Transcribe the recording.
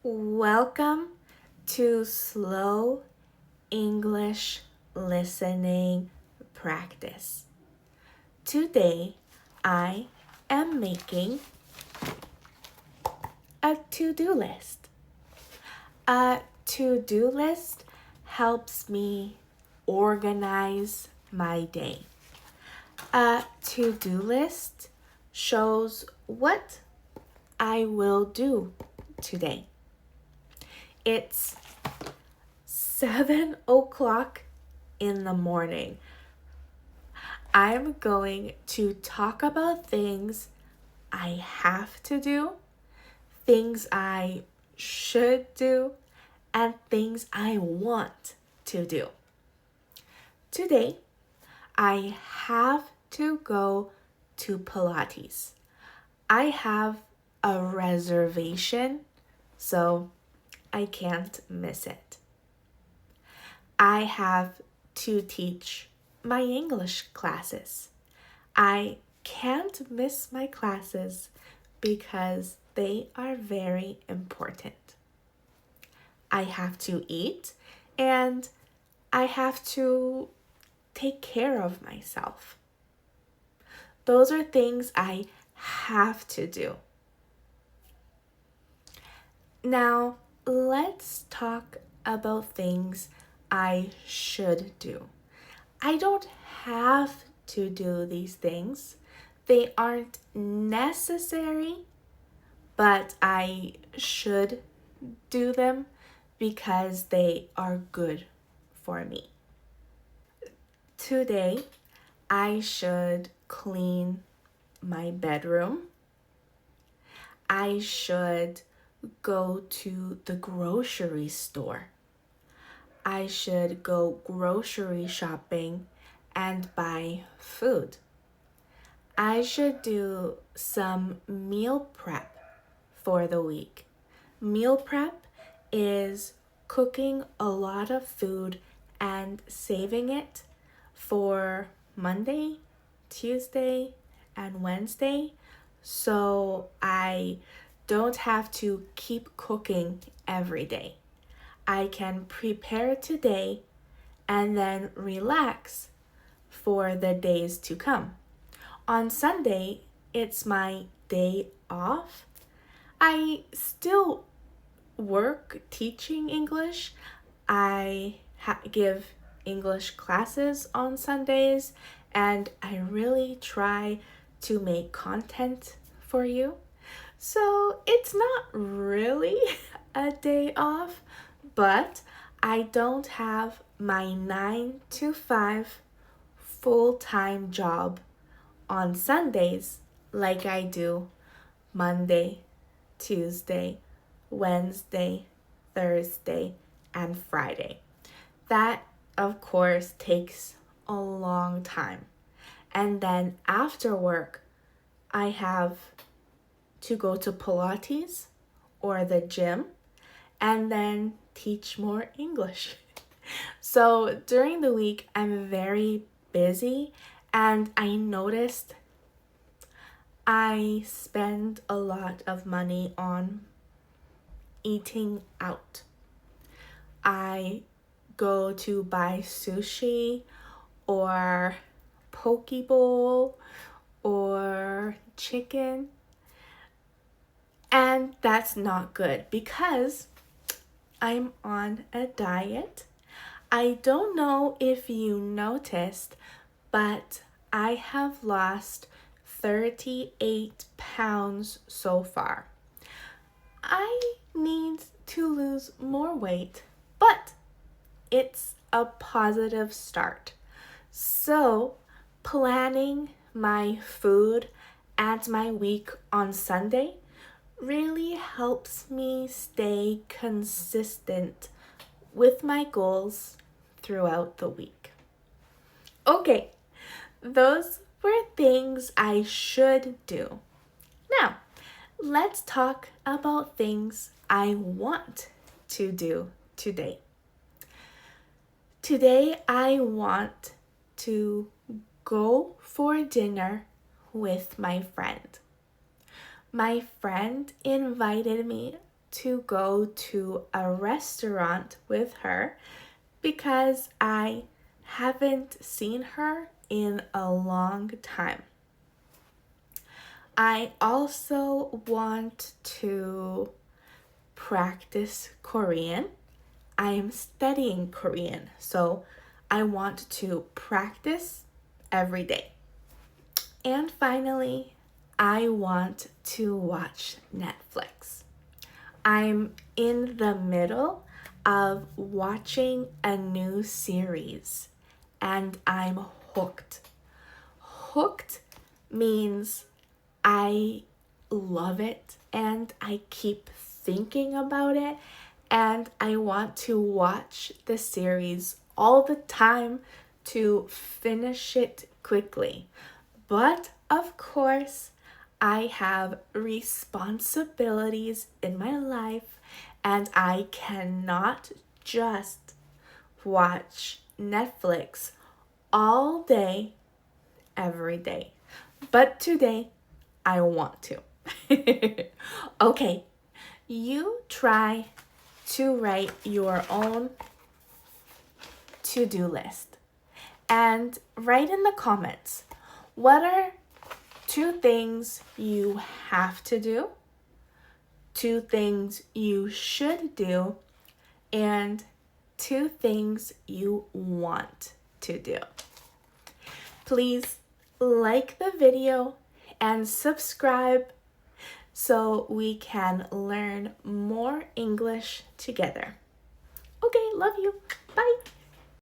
Welcome to Slow English Listening Practice. Today, I am making a to-do list. A to-do list helps me organize my day. A to-do list shows what I will do today. It's 7 o'clock in the morning. I'm going to talk about things I have to do, things I should do, and things I want to do. Today, I have to go to Pilates. I have a reservation, so I can't miss it. I have to teach my English classes. I can't miss my classes because they are very important. I have to eat and I have to take care of myself. Those are things I have to do. Now, let's talk about things I should do. I don't have to do these things. They aren't necessary, but I should do them because they are good for me. Today, I should clean my bedroom. I should go to the grocery store. I should go grocery shopping and buy food. I should do some meal prep for the week. Meal prep is cooking a lot of food and saving it for Monday, Tuesday, and Wednesday, so I don't have to keep cooking every day. I can prepare today and then relax for the days to come. On Sunday, it's my day off. I still work teaching English. I give English classes on Sundays, and I really try to make content for you. So it's not really a day off, but I don't have my 9 to 5 full-time job on Sundays like I do Monday, Tuesday, Wednesday, Thursday, and Friday. That, of course, takes a long time. And then after work, I have to go to Pilates or the gym and then teach more English. So during the week, I'm very busy, and I noticed I spend a lot of money on eating out. I go to buy sushi or poke bowl or chicken, and that's not good because I'm on a diet. I don't know if you noticed, but I have lost 38 pounds so far. I need to lose more weight, but it's a positive start. So, planning my food and my week on Sunday really helps me stay consistent with my goals throughout the week. Okay, those were things I should do. Now, let's talk about things I want to do today. Today, I want to go for dinner with my friend. My friend invited me to go to a restaurant with her because I haven't seen her in a long time. I also want to practice Korean. I'm studying Korean, so I want to practice every day. And finally, I want to watch Netflix. I'm in the middle of watching a new series and I'm hooked. Hooked means I love it and I keep thinking about it and I want to watch the series all the time to finish it quickly. But of course, I have responsibilities in my life and I cannot just watch Netflix all day, every day. But today, I want to. Okay, you try to write your own to-do list and write in the comments, what are 2 things you have to do, 2 things you should do, and 2 things you want to do. Please like the video and subscribe so we can learn more English together. Okay, love you. Bye.